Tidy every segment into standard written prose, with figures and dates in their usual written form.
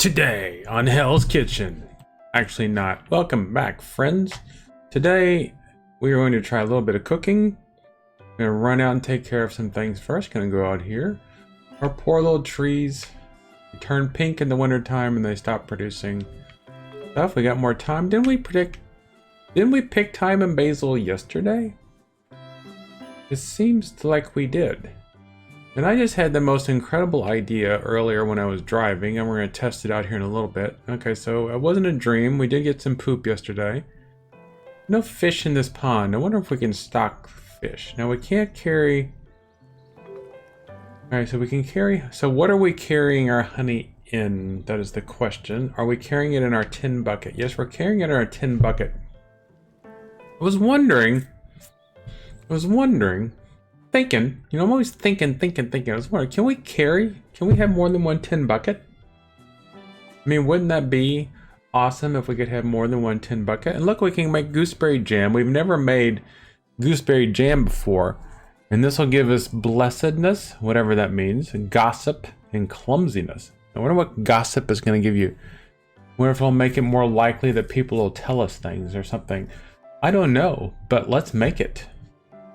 Today on Hell's Kitchen. Actually not. Welcome back, friends. Today we are going to try a little bit of cooking. I'm going to run out and take care of some things first. Going to go out here. Our poor little trees turn pink in the wintertime and they stop producing stuff. We got more thyme. Didn't we pick thyme and basil yesterday? It seems like we did. And I just had the most incredible idea earlier when I was driving, and we're going to test it out here in a little bit. Okay, so it wasn't a dream. We did get some poop yesterday. No fish in this pond. I wonder if we can stock fish. Now we can't carry... Alright, so we can carry... So what are we carrying our honey in? That is the question. Are we carrying it in our tin bucket? Yes, we're carrying it in our tin bucket. I was wondering... Thinking, you know, I'm always thinking. I was wondering, can we have more than one tin bucket? I mean, wouldn't that be awesome if we could have more than one tin bucket? And look, we can make gooseberry jam. We've never made gooseberry jam before. And this will give us blessedness, whatever that means, and gossip and clumsiness. I wonder what gossip is going to give you. I wonder if it'll make it more likely that people will tell us things or something. I don't know, but let's make it.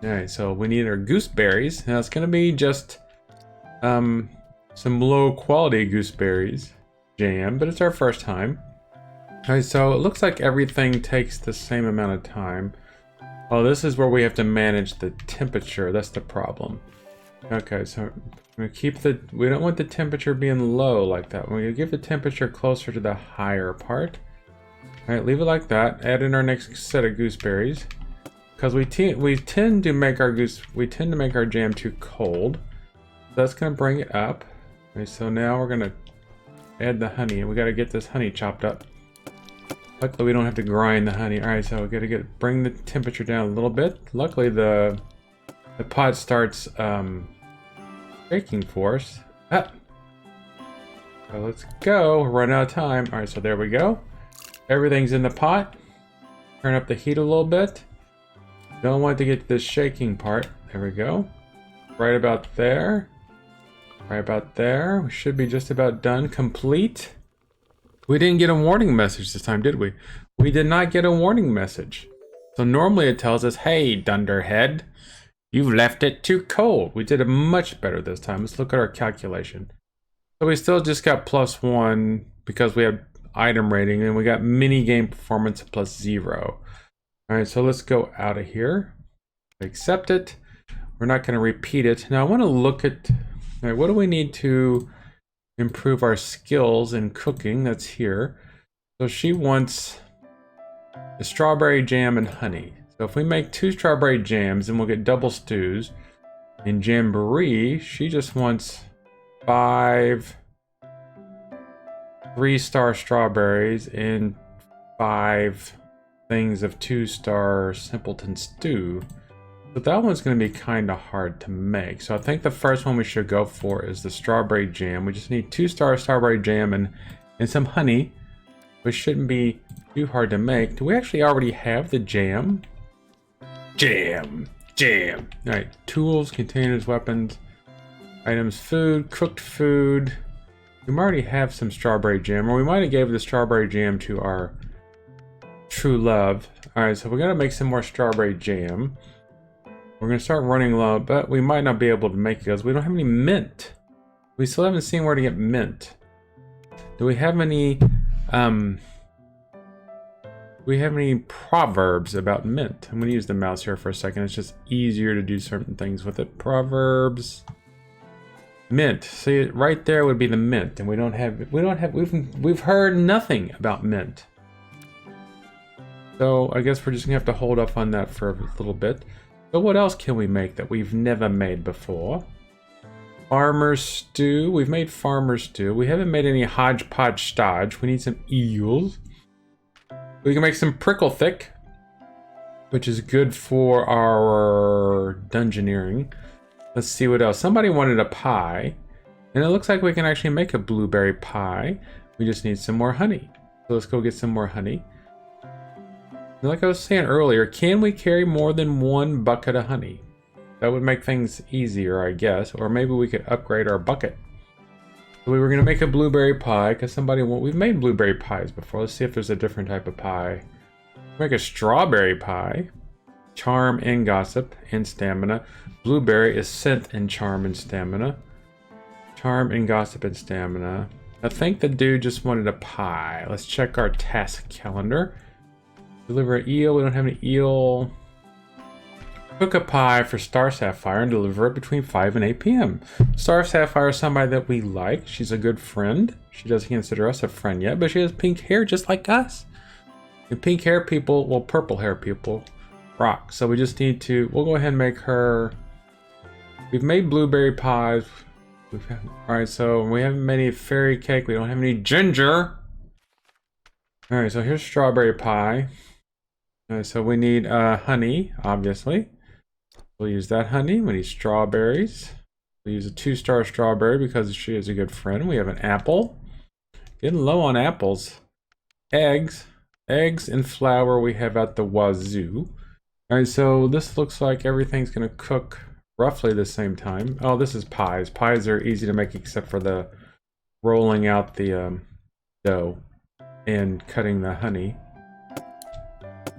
Alright, so we need our gooseberries. Now it's going to be just some low quality gooseberries jam, but it's our first time. Alright, so it looks like everything takes the same amount of time. Oh, this is where we have to manage the temperature. That's the problem. Okay, so we're going to keep we don't want the temperature being low like that. We're going to give the temperature closer to the higher part. Alright, leave it like that. Add in our next set of gooseberries. Because we tend to make our jam too cold. So that's gonna bring it up. Okay, so now we're gonna add the honey, and we gotta get this honey chopped up. Luckily we don't have to grind the honey. Alright, so we gotta bring the temperature down a little bit. Luckily the pot starts baking for us. So let's go. We're running out of time. Alright, so there we go. Everything's in the pot. Turn up the heat a little bit. Don't want to get to the shaking part. There we go. Right about there. Right about there. We should be just about done. Complete. We didn't get a warning message this time, did we? We did not get a warning message. So normally it tells us, hey, dunderhead, you've left it too cold. We did it much better this time. Let's look at our calculation. So we still just got +1 because we have item rating, and we got mini game performance +0. Alright, so let's go out of here. Accept it. We're not going to repeat it. Now I want to look at, all right, what do we need to improve our skills in cooking? That's here. So she wants a strawberry jam and honey. So if we make 2 strawberry jams, then we'll get double stews. In Jamboree, she just wants 5 3-star strawberries and 5 things of 2-star simpleton stew. But that one's going to be kind of hard to make. So I think the first one we should go for is the strawberry jam. We just need 2-star strawberry jam and some honey, which shouldn't be too hard to make. Do we actually already have the jam? Jam. Alright, tools, containers, weapons, items, food, cooked food. We might already have some strawberry jam, or we might have gave the strawberry jam to our true love. Alright, so we're gonna make some more strawberry jam. We're gonna start running low, but we might not be able to make it because we don't have any mint. We still haven't seen where to get mint. Do we have any proverbs about mint? I'm gonna use the mouse here for a second. It's just easier to do certain things with it. Proverbs. Mint. See, right there would be the mint, and we've heard nothing about mint. So I guess we're just gonna have to hold up on that for a little bit. So what else can we make that we've never made before? Farmer's stew. We've made farmer's stew. We haven't made any hodgepodge stodge. We need some eels. We can make some prickle thick, which is good for our dungeoneering. Let's see what else. Somebody wanted a pie, and it looks like we can actually make a blueberry pie. We just need some more honey. So let's go get some more honey. Like I was saying earlier, can we carry more than 1 bucket of honey? That would make things easier, I guess. Or maybe we could upgrade our bucket. We were gonna make a blueberry pie because we've made blueberry pies before. Let's see if there's a different type of pie. Make a strawberry pie. Charm and gossip and stamina. Blueberry is scent and charm and stamina. Charm and gossip and stamina. I think the dude just wanted a pie. Let's check our task calendar. Deliver an eel. We don't have any eel. Cook a pie for Star Sapphire and deliver it between 5 and 8 p.m. Star Sapphire is somebody that we like. She's a good friend. She doesn't consider us a friend yet, but she has pink hair just like us. And pink hair people, well, purple hair people, rock. So we just need to, we'll go ahead and make her, we've made blueberry pies. Alright, so we haven't made any fairy cake. We don't have any ginger. Alright, so here's strawberry pie. Alright, so we need honey, obviously. We'll use that honey. We need strawberries. We'll use a 2-star strawberry because she is a good friend. We have an apple. Getting low on apples. Eggs. Eggs and flour we have at the wazoo. Alright, so this looks like everything's going to cook roughly the same time. Oh, this is pies. Pies are easy to make except for the rolling out the dough and cutting the honey.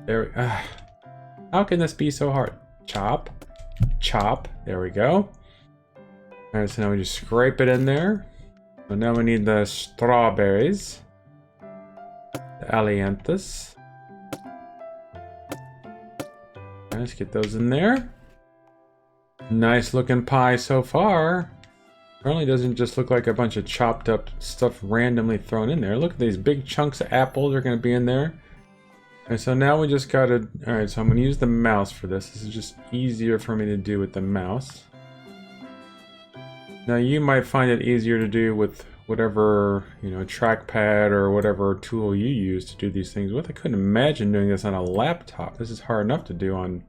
There we how can this be so hard? Chop. Chop. There we go. Alright, so now we just scrape it in there. So now we need the strawberries. The alianthus. Let's get those in there. Nice looking pie so far. Apparently doesn't just look like a bunch of chopped up stuff randomly thrown in there. Look at these big chunks of apples are going to be in there. And so now we just gotta, alright, so I'm gonna use the mouse for this. This is just easier for me to do with the mouse. Now you might find it easier to do with whatever, you know, trackpad or whatever tool you use to do these things with. I couldn't imagine doing this on a laptop. This is hard enough to do on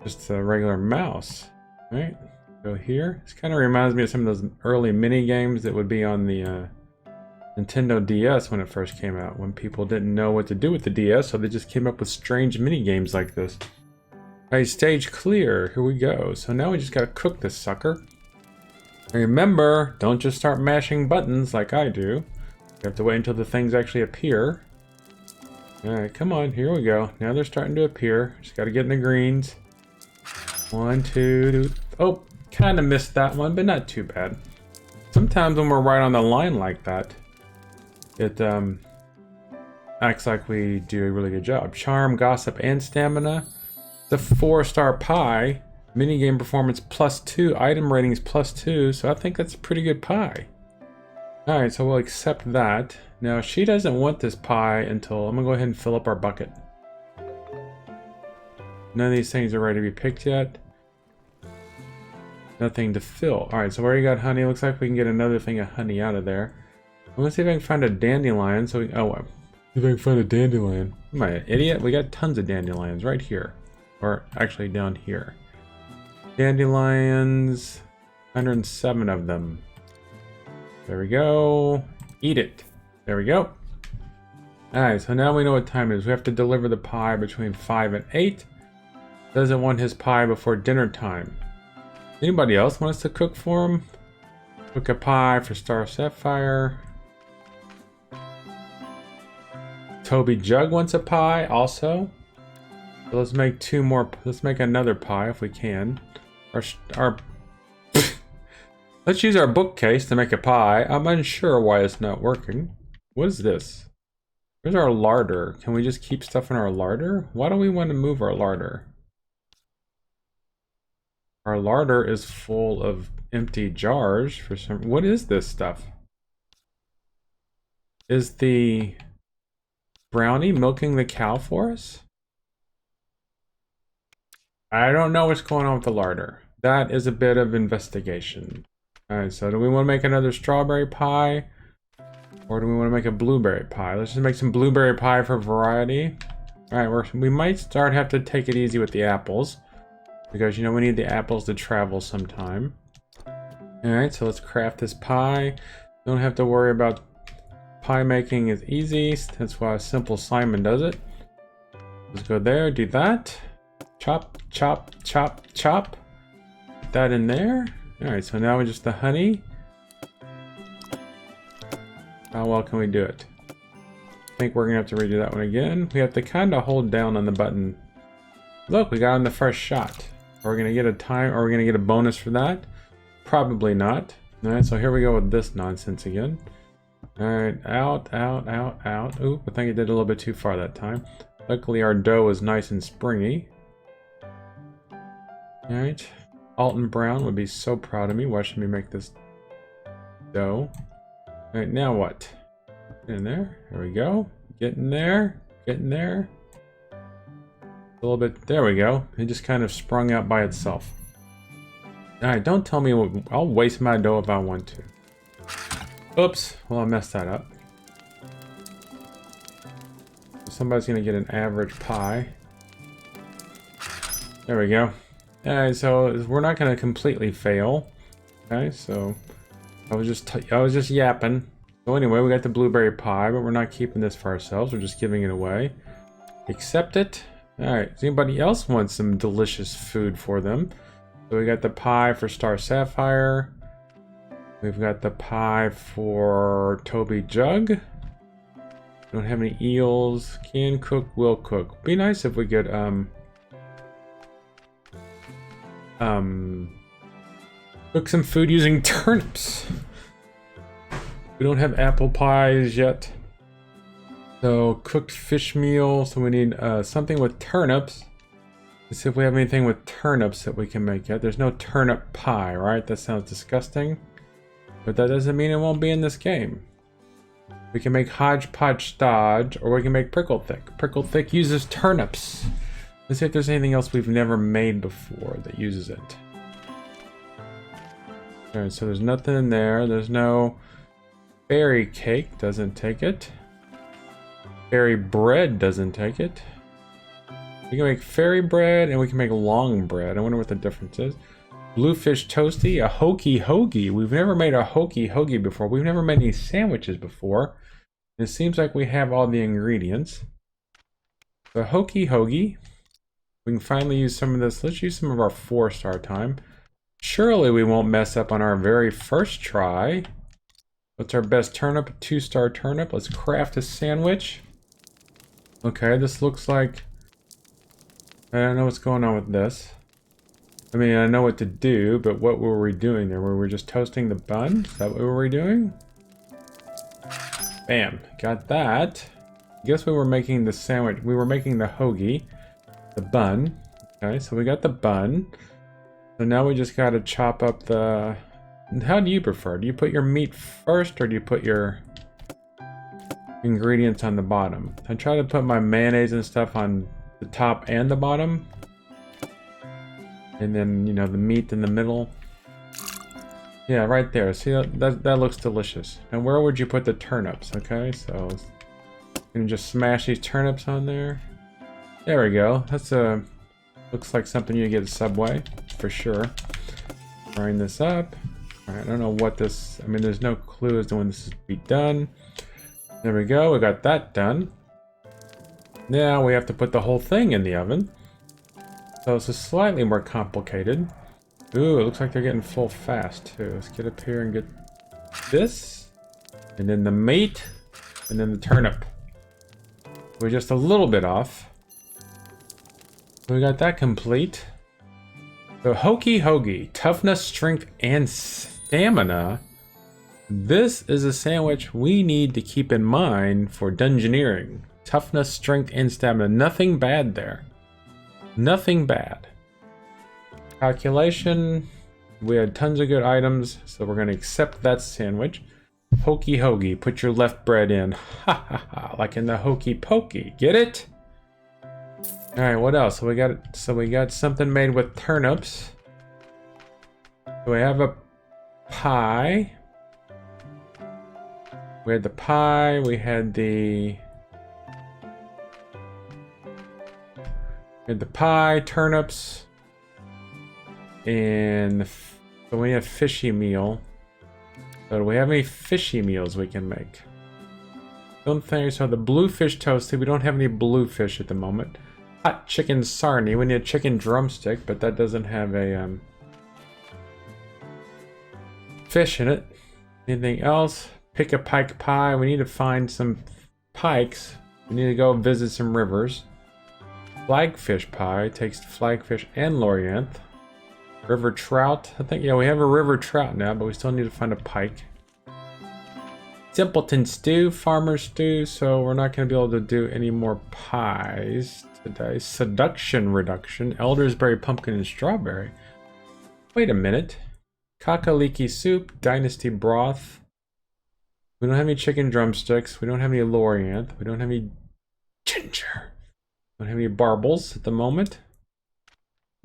just a regular mouse. Alright, go here. This kind of reminds me of some of those early mini games that would be on the Nintendo DS when it first came out, when people didn't know what to do with the DS, so they just came up with strange mini games like this. Alright, stage clear. Here we go. So now we just gotta cook this sucker. And remember, don't just start mashing buttons like I do. You have to wait until the things actually appear. Alright, come on. Here we go. Now they're starting to appear. Just gotta get in the greens. 1, 2, 3. Oh, kind of missed that one, but not too bad. Sometimes when we're right on the line like that, it acts like we do a really good job. Charm, gossip, and stamina. The 4-star pie. Minigame performance +2. Item ratings +2. So I think that's a pretty good pie. Alright, so we'll accept that. Now she doesn't want this pie until I'm gonna go ahead and fill up our bucket. None of these things are ready to be picked yet. Nothing to fill. Alright, so where you got honey? Looks like we can get another thing of honey out of there. I'm gonna see if I can find a dandelion. So if I can find a dandelion. Am I an idiot? We got tons of dandelions right here. Or actually down here. Dandelions. 107 of them. There we go. Eat it. There we go. Alright, so now we know what time it is. We have to deliver the pie between 5 and 8. Doesn't want his pie before dinner time. Anybody else want us to cook for him? Cook a pie for Star Sapphire. Toby Jug wants a pie also. So let's make 2 more. Let's make another pie if we can. Let's use our bookcase to make a pie. I'm unsure why it's not working. What is this? Where's our larder? Can we just keep stuff in our larder? Why do we want to move our larder? Our larder is full of empty jars for some. What is this stuff? Is the brownie milking the cow for us? I don't know what's going on with the larder. That is a bit of investigation. Alright, so do we want to make another strawberry pie? Or do we want to make a blueberry pie? Let's just make some blueberry pie for variety. Alright, we might have to take it easy with the apples. Because, you know, we need the apples to travel sometime. Alright, so let's craft this pie. Don't have to worry about pie making is easy. That's why Simple Simon does it. Let's go there, do that. Chop, chop, chop, chop. Put that in there. Alright, so now we just the honey. How well can we do it? I think we're gonna have to redo that one again. We have to kind of hold down on the button. Look, we got on the first shot. Are we gonna get a time? Are we gonna get a bonus for that? Probably not. All right, so here we go with this nonsense again. All right, out, out, out, out. Oop, I think I did a little bit too far that time. Luckily, our dough is nice and springy. All right, Alton Brown would be so proud of me watching me make this dough. All right, now what? In there. There we go. Getting there. Getting there. A little bit. There we go. It just kind of sprung out by itself. All right, don't tell me I'll waste my dough if I want to. Oops. Well, I messed that up. Somebody's gonna get an average pie. There we go. Alright, so we're not gonna completely fail. Okay, so I was just yapping. So anyway, we got the blueberry pie, but we're not keeping this for ourselves. We're just giving it away. Accept it. Alright, does anybody else want some delicious food for them? So we got the pie for Star Sapphire. We've got the pie for Toby Jug. Don't have any eels. Can cook, will cook. Be nice if we could cook some food using turnips. We don't have apple pies yet. So cooked fish meal. So we need something with turnips. Let's see if we have anything with turnips that we can make yet. There's no turnip pie, right? That sounds disgusting. But that doesn't mean it won't be in this game. We can make hodgepodge stodge, or we can make prickle thick. Prickle thick uses turnips. Let's see if there's anything else we've never made before that uses it. Alright, so there's nothing in there. There's no berry cake, doesn't take it. Berry bread doesn't take it. We can make fairy bread and we can make long bread. I wonder what the difference is. Bluefish toasty, a hokey hoagie. We've never made a hokey hoagie before. We've never made any sandwiches before. It seems like we have all the ingredients. The hokey hoagie. We can finally use some of this. Let's use some of our 4-star time. Surely we won't mess up on our very first try. What's our best turnip? A 2-star turnip. Let's craft a sandwich. Okay, this looks like... I don't know what's going on with this. I mean, I know what to do, but what were we doing there? Were we just toasting the bun? Is that what we were doing? Bam, got that. I guess we were making the sandwich. We were making the hoagie, the bun. Okay, so we got the bun. So now we just got to chop up the... How do you prefer? Do you put your meat first, or do you put your ingredients on the bottom? I try to put my mayonnaise and stuff on the top and the bottom. And then, you know, the meat in the middle. Yeah, right there. See, that looks delicious. And where would you put the turnips? Okay, so I'm gonna just smash these turnips on there. There we go. That's looks like something you get at Subway for sure. Frying this up. All right, I don't know what this. I mean, there's no clue as to when this is to be done. There we go. We got that done. Now we have to put the whole thing in the oven. So it's slightly more complicated. Ooh, it looks like they're getting full fast too. Let's get up here and get this. And then the meat. And then the turnip. We're just a little bit off. We got that complete. So hokey hoagie. Toughness, strength, and stamina. This is a sandwich we need to keep in mind for dungeoneering. Toughness, strength, and stamina. Nothing bad there. Nothing bad. Calculation. We had tons of good items, so we're going to accept that sandwich. Hokey hoagie. Put your left bread in. Ha ha ha. Like in the hokey pokey. Get it? Alright, what else? So we got something made with turnips. So we have a pie. We had the pie. We had the pie, turnips, and so we have fishy meal. So do we have any fishy meals we can make? Don't think so. The bluefish toasted. We don't have any bluefish at the moment. Hot chicken sarnie. We need a chicken drumstick, but that doesn't have a fish in it. Anything else? pick a pike pie. We need to find some pikes. We need to go visit some rivers. Flagfish pie takes flagfish and lorianth. River trout. I think, yeah, we have a river trout now, but we still need to find a pike. Simpleton stew, farmer stew, so we're not going to be able to do any more pies today. Seduction reduction, eldersberry, pumpkin, and strawberry. Wait a minute. Kakaliki soup, dynasty broth. We don't have any chicken drumsticks. We don't have any lorianth. We don't have any ginger. We don't have any barbels at the moment.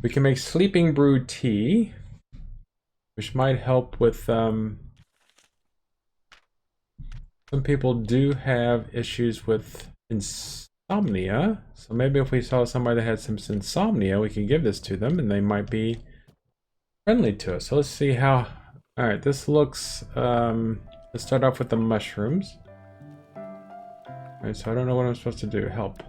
We can make sleeping brew tea, which might help with some people do have issues with insomnia. So maybe if we saw somebody that had some insomnia, we can give this to them and they might be friendly to us. So let's see how. All right, this looks let's start off with the mushrooms. All right, so I don't know what I'm supposed to do. Help.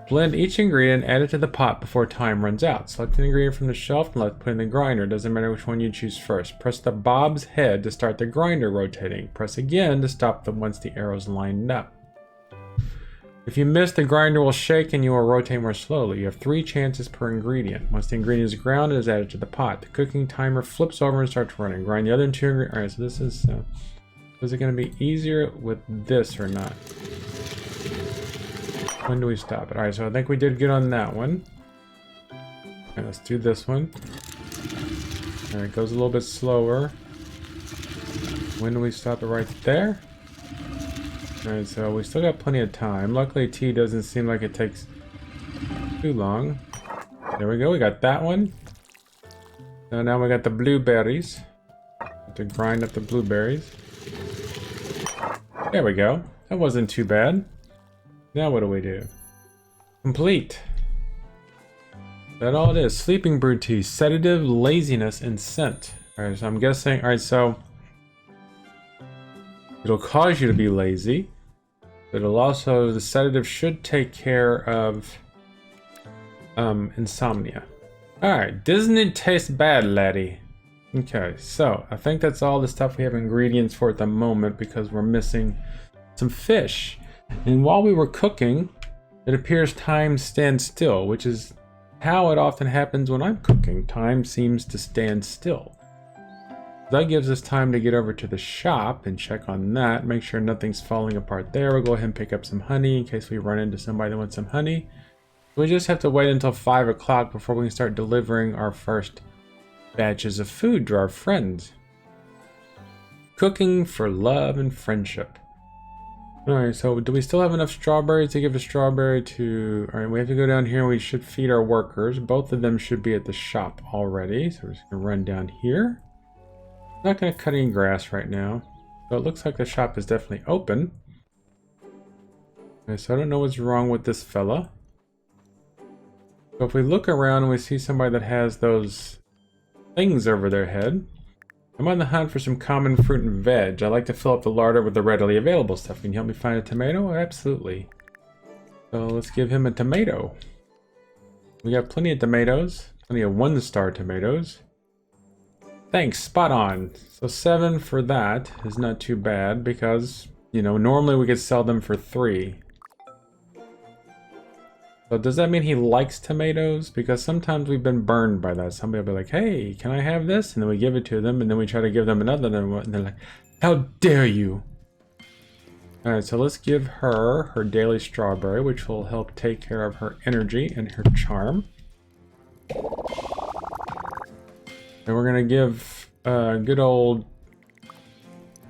Blend each ingredient, add it to the pot before time runs out. Select an ingredient from the shelf and let's put it in the grinder. Doesn't matter which one you choose first. Press the bob's head to start the grinder rotating. Press again to stop them once the arrow's lined up. If you miss, the grinder will shake and you will rotate more slowly. You have 3 chances per ingredient. Once the ingredient is ground, it is added to the pot. The cooking timer flips over and starts running. Grind the other 2 ingredients. Alright, so this is it going to be easier with this or not? When do we stop it? Alright, so I think we did good on that one. Alright, let's do this one. Alright, it goes a little bit slower. When do we stop it? Right there? Alright, so we still got plenty of time. Luckily, tea doesn't seem like it takes too long. There we go, we got that one. So now we got the blueberries. Have to grind up the blueberries. There we go. That wasn't too bad. Now what do we do? Complete. That all it is. Sleeping brew tea, sedative, laziness, and scent. Alright, so I'm guessing. Alright, so it'll cause you to be lazy. But it'll also, the sedative should take care of insomnia. Alright, doesn't it taste bad, laddie? Okay, so I think that's all the stuff we have ingredients for at the moment because we're missing some fish. And while we were cooking, it appears time stands still, which is how it often happens when I'm cooking. Time seems to stand still. That gives us time to get over to the shop and check on that, make sure nothing's falling apart there. We'll go ahead and pick up some honey in case we run into somebody that wants some honey. We just have to wait until 5 o'clock before we can start delivering our first batches of food to our friends. Cooking for love and friendship. Alright, so do we still have enough strawberries to give a strawberry to... Alright, we have to go down here. We should feed our workers. Both of them should be at the shop already. So we're just going to run down here. I'm not going to cut any grass right now. So it looks like the shop is definitely open. Okay, so I don't know what's wrong with this fella. So if we look around and we see somebody that has those things over their head... I'm on the hunt for some common fruit and veg. I like to fill up the larder with the readily available stuff. Can you help me find a tomato? Absolutely. So let's give him a tomato. We got plenty of tomatoes. Plenty of 1-star tomatoes. Thanks, spot on. So 7 for that is not too bad because, you know, normally we could sell them for 3. So does that mean he likes tomatoes? Because sometimes we've been burned by that. Somebody will be like, hey, can I have this? And then we give it to them, and then we try to give them another, and they're like, how dare you? Alright, so let's give her her daily strawberry, which will help take care of her energy and her charm. And we're going to give good old...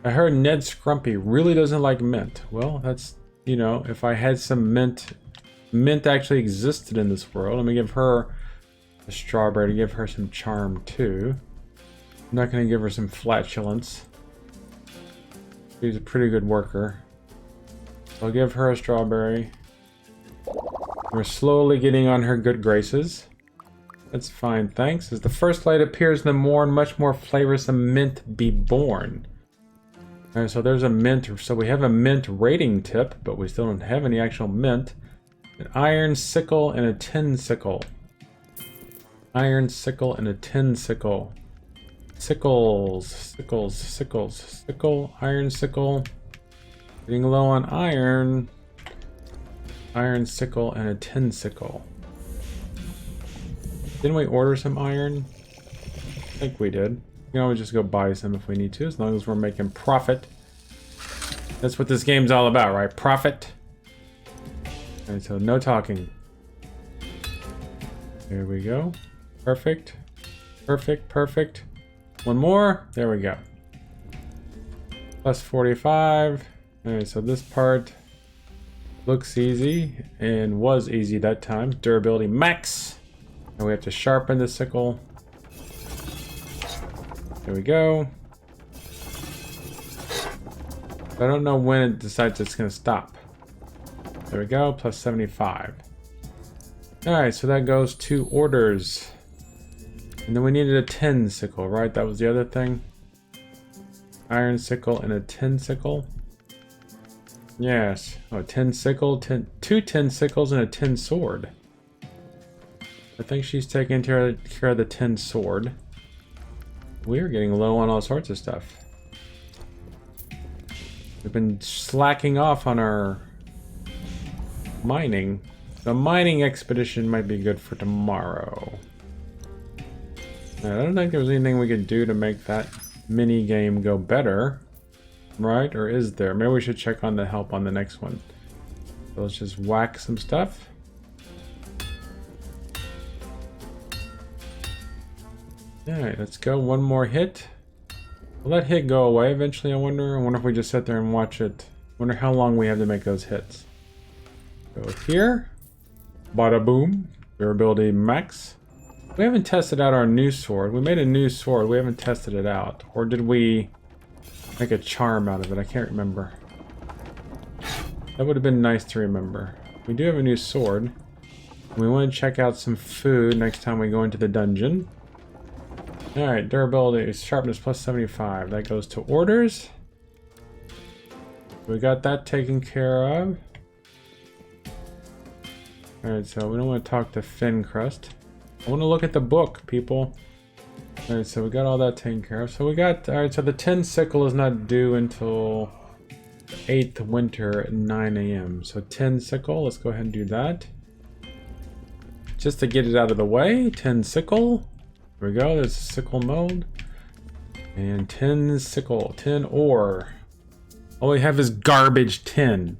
I heard Ned Scrumpy really doesn't like mint. Well, that's, you know, if I had some mint... Mint actually existed in this world. I'm gonna give her a strawberry to give her some charm too. I'm not gonna give her some flatulence. She's a pretty good worker. So I'll give her a strawberry. We're slowly getting on her good graces. That's fine, thanks. As the first light appears in the morn, much more flavorsome mint be born. Alright, so there's a mint. So we have a mint rating tip, but we still don't have any actual mint. An iron sickle and a tin sickle. Iron sickle and a tin sickle. Sickles, sickles, sickles, sickle, iron sickle. Getting low on iron. Iron sickle and a tin sickle. Didn't we order some iron? I think we did. We can always just go buy some if we need to, as long as we're making profit. That's what this game's all about, right? Profit. Alright, so no talking. There we go. Perfect. Perfect, perfect. One more. There we go. Plus 45. Alright, so this part looks easy and was easy that time. Durability max. And we have to sharpen the sickle. There we go. I don't know when it decides it's going to stop. There we go, plus 75. Alright, so that goes 2 orders. And then we needed a tin sickle, right? That was the other thing. Iron sickle and a tin sickle. Yes. Oh, tin sickle, 2 tin sickles and a tin sword. I think she's taking care of the tin sword. We're getting low on all sorts of stuff. We've been slacking off on our mining. The mining expedition might be good for tomorrow. I don't think there was anything we could do to make that mini game go better. Right? Or is there? Maybe we should check on the help on the next one. So let's just whack some stuff. Alright, let's go. One more hit. Will that hit go away eventually, I wonder? I wonder if we just sit there and watch it. I wonder how long we have to make those hits. Go here. Bada boom. Durability max. We haven't tested out our new sword. We made a new sword. We haven't tested it out. Or did we make a charm out of it? I can't remember. That would have been nice to remember. We do have a new sword. We want to check out some food next time we go into the dungeon. Alright, durability, sharpness plus 75. That goes to orders. We got that taken care of. Alright, so we don't want to talk to Fin Crust. I want to look at the book, people. Alright, so we got all that taken care of. So we got, alright, so the tin sickle is not due until 8th winter at 9 AM. So tin sickle, let's go ahead and do that. Just to get it out of the way, tin sickle. There we go, there's sickle mode. And tin sickle, tin ore. All we have is garbage tin.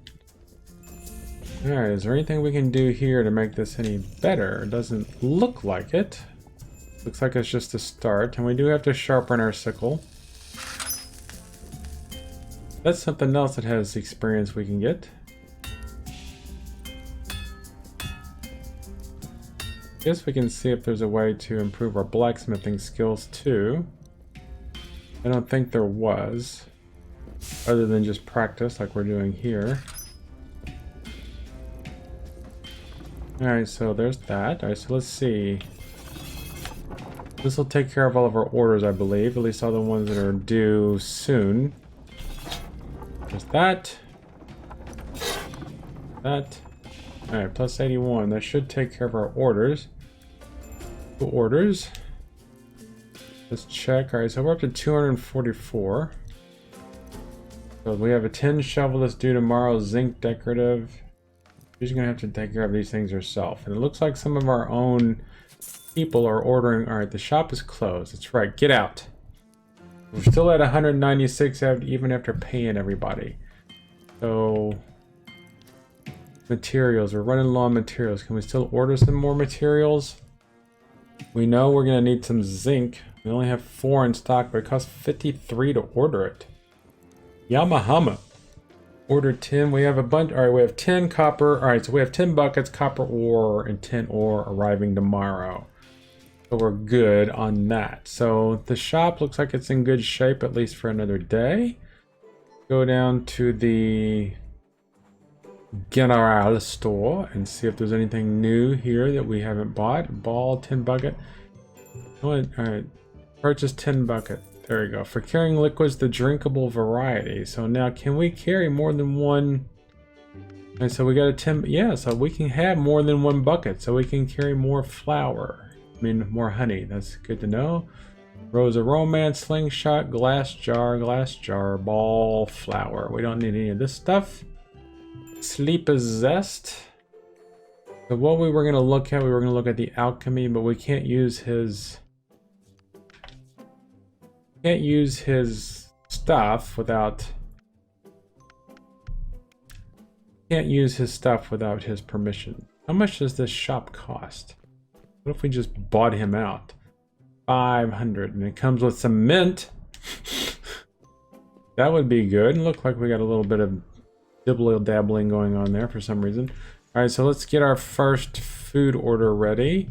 Alright, is there anything we can do here to make this any better? It doesn't look like it. Looks like it's just a start. And we do have to sharpen our sickle. That's something else that has experience we can get. Guess we can see if there's a way to improve our blacksmithing skills too. I don't think there was, other than just practice like we're doing here. Alright, so there's that. Alright, so let's see. This will take care of all of our orders, I believe, at least all the ones that are due soon. There's that. That. Alright, plus 81. That should take care of our orders. Orders. Let's check. Alright, so we're up to 244. So we have a tin shovel that's due tomorrow, zinc decorative. She's gonna have to take care of these things herself. And it looks like some of our own people are ordering. Alright, the shop is closed. That's right, get out. We're still at 196 even after paying everybody. So materials, we're running low on materials. Can we still order some more materials? We know we're gonna need some zinc. We only have 4 in stock, but it costs 53 to order it. Yamahama. Order 10. We have a bunch. Alright, we have 10 copper. Alright, so we have 10 buckets, copper ore, and 10 ore arriving tomorrow. So we're good on that. So the shop looks like it's in good shape, at least for another day. Go down to the General store and see if there's anything new here that we haven't bought. Ball, 10 bucket. Alright, purchase 10 bucket. There we go. For carrying liquids, the drinkable variety. So now, can we carry more than one? And so we got a 10. Yeah, so we can have more than 1 bucket. So we can carry more flour. I mean, more honey. That's good to know. Rose of Romance, Slingshot, Glass Jar, Ball, Flower. We don't need any of this stuff. Sleep is Zest. So what we were going to look at, we were going to look at the alchemy, but we can't use his... Can't use his stuff without... Can't use his stuff without his permission. How much does this shop cost? What if we just bought him out? 500, and it comes with some mint. That would be good. Look like we got a little bit of dibble-dabbling going on there for some reason. Alright, so let's get our first food order ready.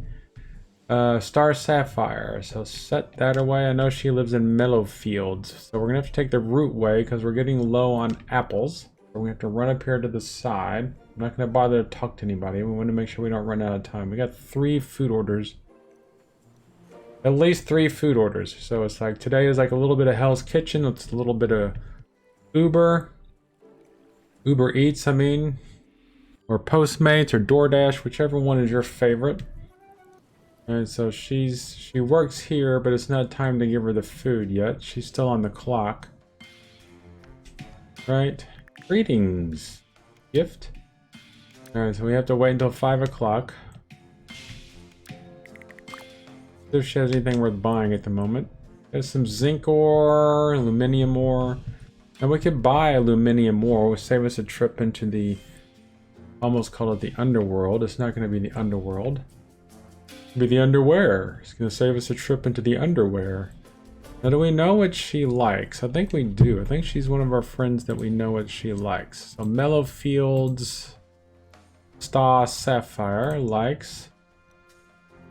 Star Sapphire. So set that away. I know she lives in Mellow Fields. So we're going to have to take the route way because we're getting low on apples. So we have to run up here to the side. I'm not going to bother to talk to anybody. We want to make sure we don't run out of time. We got 3 food orders. At least 3 food orders. So it's like today is like a little bit of Hell's Kitchen. It's a little bit of Uber Eats, I mean. Or Postmates or DoorDash, whichever one is your favorite. And so she works here, but it's not time to give her the food yet. She's still on the clock. Right. Greetings. Gift. Alright, so we have to wait until 5 o'clock. See if she has anything worth buying at the moment. There's some zinc ore, aluminium ore. And we could buy aluminium ore. It would save us a trip into the... Almost call it the underworld. It's not going to be the underworld. It'll be the underwear. It's going to save us a trip into the underwear. Now, do we know what she likes? I think we do. I think she's one of our friends that we know what she likes. So Mellow Fields, Star Sapphire likes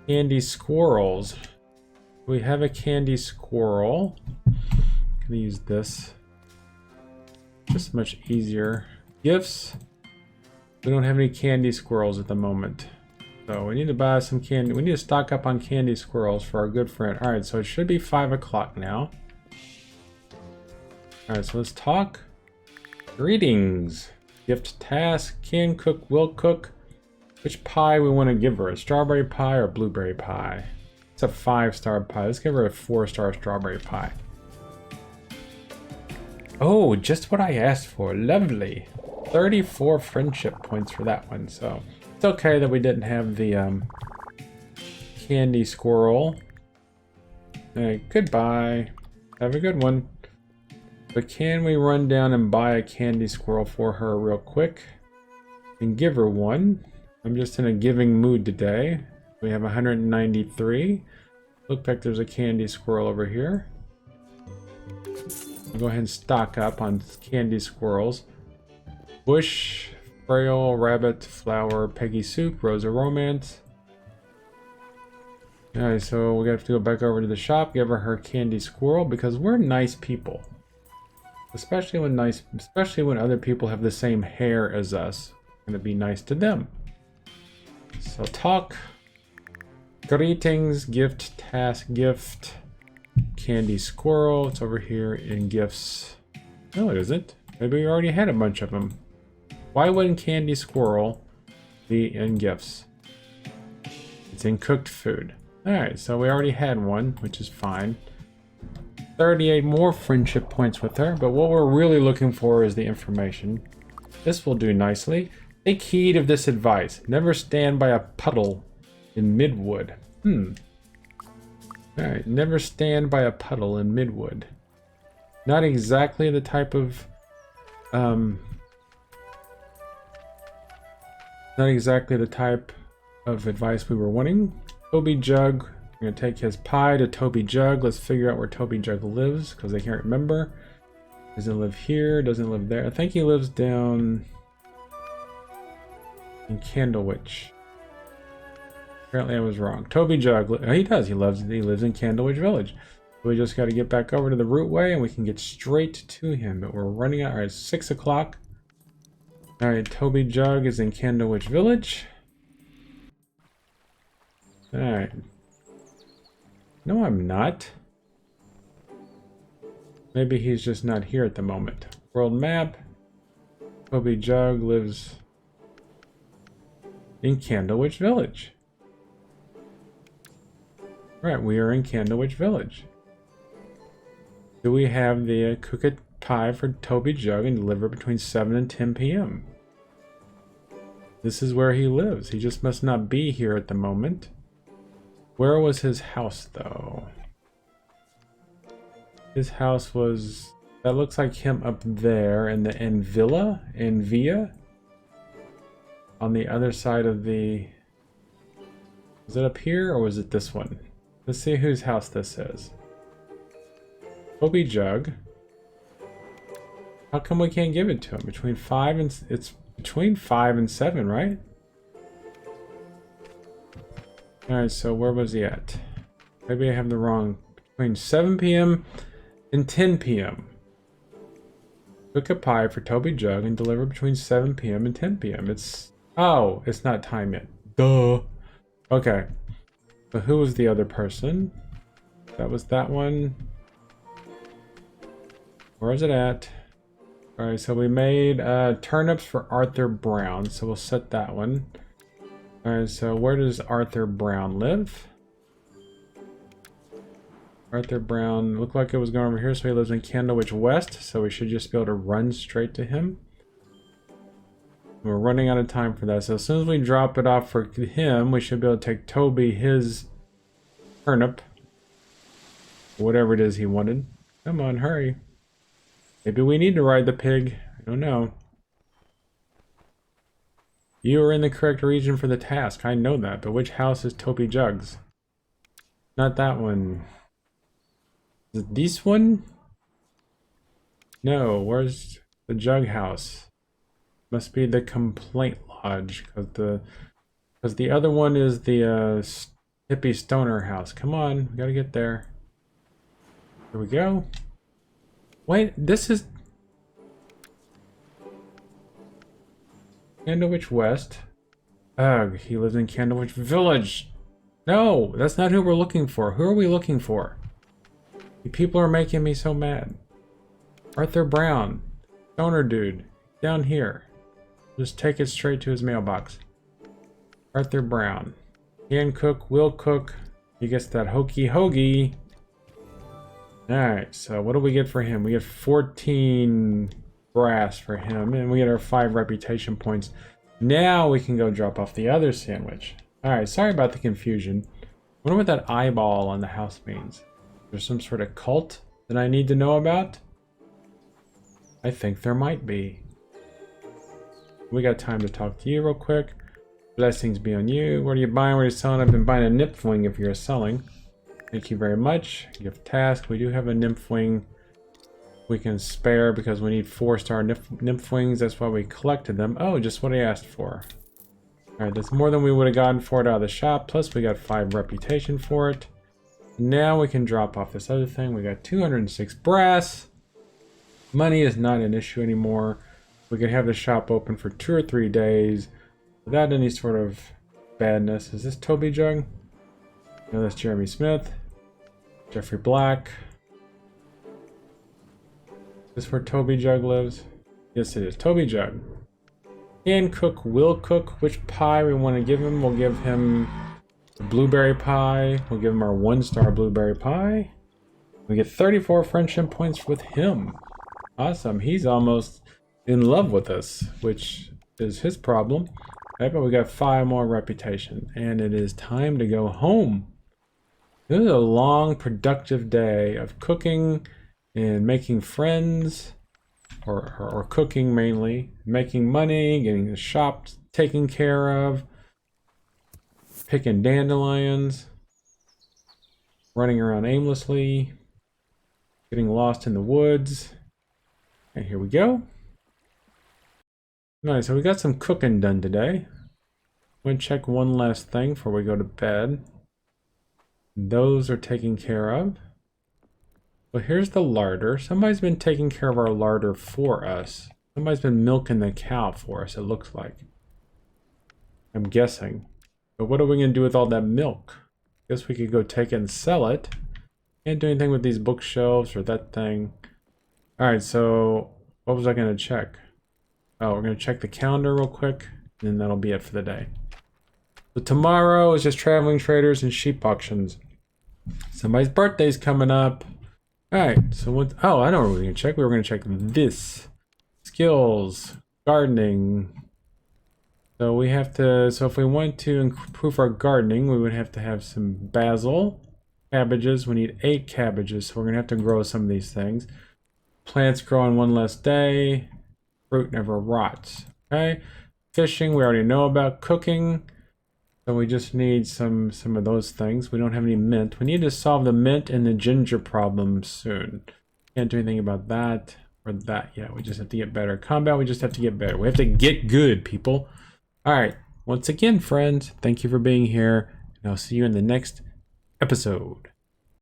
candy squirrels. We have a candy squirrel. I'm gonna use this. Just much easier. Gifts. We don't have any candy squirrels at the moment. So we need to buy some candy. We need to stock up on candy squirrels for our good friend. Alright, so it should be 5 o'clock now. Alright, so let's talk. Greetings. Gift task. Can cook, will cook. Which pie we want to give her? A strawberry pie or blueberry pie? It's a 5-star pie. Let's give her a 4-star strawberry pie. Oh, just what I asked for. Lovely. 34 friendship points for that one, so it's okay that we didn't have the candy squirrel. Alright, goodbye. Have a good one. But can we run down and buy a candy squirrel for her real quick and give her one? I'm just in a giving mood today. We have 193. Look like there's a candy squirrel over here. I'll go ahead and stock up on candy squirrels. Bush, Frail, Rabbit, Flower, Peggy Soup, Rose of Romance. Alright, so we have to go back over to the shop, give her candy squirrel because we're nice people. Especially when other people have the same hair as us. We're gonna be nice to them. So talk. Greetings, gift, task, gift. Candy squirrel. It's over here in gifts. No, it isn't. Maybe we already had a bunch of them. Why wouldn't candy squirrel be in gifts? It's in cooked food. Alright, so we already had one, which is fine. 38 more friendship points with her, but what we're really looking for is the information. This will do nicely. Take heed of this advice. Never stand by a puddle in midwood. Alright, never stand by a puddle in midwood. Not exactly the type of advice we were wanting. Toby Jug. We're going to take his pie to Toby Jug. Let's figure out where Toby Jug lives, because I can't remember. Doesn't live here, doesn't live there. I think he lives down in Candlewich. Apparently I was wrong. Toby Jug. He does. He lives in Candlewich Village. So we just got to get back over to the route way, and we can get straight to him. But we're running out. All right, 6 o'clock. All right, Toby Jug is in Candlewich Village. All right. No, I'm not. Maybe he's just not here at the moment. World map. Toby Jug lives in Candlewich Village. Right, we are in Candlewich Village. Do we have the cook it pie for Toby Jug and deliver between 7 and 10 p.m.? This is where he lives. He just must not be here at the moment. Where was his house, though? His house was... That looks like him up there in the Envia? On the other side of the... Was it up here or was it this one? Let's see whose house this is. Toby Jug. How come we can't give it to him? Between 5 and... It's between 5 and 7, right? Alright, so where was he at? Maybe I have the wrong... Between 7 p.m. and 10 p.m. Cook a pie for Toby Jug and deliver between 7 p.m. and 10 p.m. It's... Oh, it's not time yet. Duh. Okay. But who was the other person? That was that one. Where is it at? Alright, so we made turnips for Arthur Brown. So we'll set that one. Alright, so where does Arthur Brown live? Arthur Brown looked like it was going over here, so he lives in Candlewich West. So we should just be able to run straight to him. We're running out of time for that. So as soon as we drop it off for him, we should be able to take Toby his turnip. Whatever it is he wanted. Come on, hurry. Maybe we need to ride the pig. I don't know. You are in the correct region for the task. I know that. But which house is Toby Jug's? Not that one. Is it this one? No. Where's the Jug house? Must be the Complaint Lodge. Because the other one is the hippie stoner house. Come on. We gotta get there. Here we go. Wait, this is... Candlewich West. Ugh, he lives in Candlewich Village. No, that's not who we're looking for. Who are we looking for? You people are making me so mad. Arthur Brown. Stoner dude. Down here. Just take it straight to his mailbox. Arthur Brown. Can cook, will cook. He gets that hokey hoagie. Alright, so what do we get for him? We get 14 brass for him, and we get our 5 reputation points. Now we can go drop off the other sandwich. Alright, sorry about the confusion. I wonder what that eyeball on the house means. There's some sort of cult that I need to know about? I think there might be. We got time to talk to you real quick. Blessings be on you. What are you buying? What are you selling? I've been buying a nymph wing if you're selling. Thank you very much. Gift task. We do have a nymph wing we can spare because we need 4-star nymph wings. That's why we collected them. Oh, just what I asked for. Alright, that's more than we would have gotten for it out of the shop. Plus we got 5 reputation for it. Now we can drop off this other thing. We got 206 brass. Money is not an issue anymore. We can have the shop open for 2 or 3 days without any sort of badness. Is this Toby Jug? No, that's Jeremy Smith. Jeffrey Black. Is this where Toby Jug lives? Yes, it is. Toby Jug. Can cook, will cook. Which pie we want to give him? We'll give him the blueberry pie. We'll give him our 1-star blueberry pie. We get 34 friendship points with him. Awesome. He's almost in love with us, which is his problem. Right, but we got 5 more reputation. And it is time to go home. This is a long, productive day of cooking and making friends, or cooking mainly, making money, getting the shop taken care of, picking dandelions, running around aimlessly, getting lost in the woods. And here we go. Nice, so we got some cooking done today. I'm going to check one last thing before we go to bed. Those are taken care of. Well, here's the larder. Somebody's been taking care of our larder for us. Somebody's been milking the cow for us, it looks like. I'm guessing. But what are we going to do with all that milk? Guess we could go take it and sell it. Can't do anything with these bookshelves or that thing. Alright, so what was I going to check? Oh, we're going to check the calendar real quick, and then that'll be it for the day. So tomorrow is just traveling traders and sheep auctions. Somebody's birthday's coming up. Alright, so what? Oh, I know what we're going to check. We were going to check this. Skills. Gardening. So we have to, so if we want to improve our gardening, we would have to have some basil. Cabbages, we need 8 cabbages, so we're going to have to grow some of these things. Plants grow on one less day. Fruit never rots. Okay. Fishing, we already know about. Cooking. So we just need some of those things. We don't have any mint. We need to solve the mint and the ginger problem soon. Can't do anything about that or that yet. We just have to get better. Combat, we just have to get better. We have to get good, people. All right. Once again, friends, thank you for being here, and I'll see you in the next episode.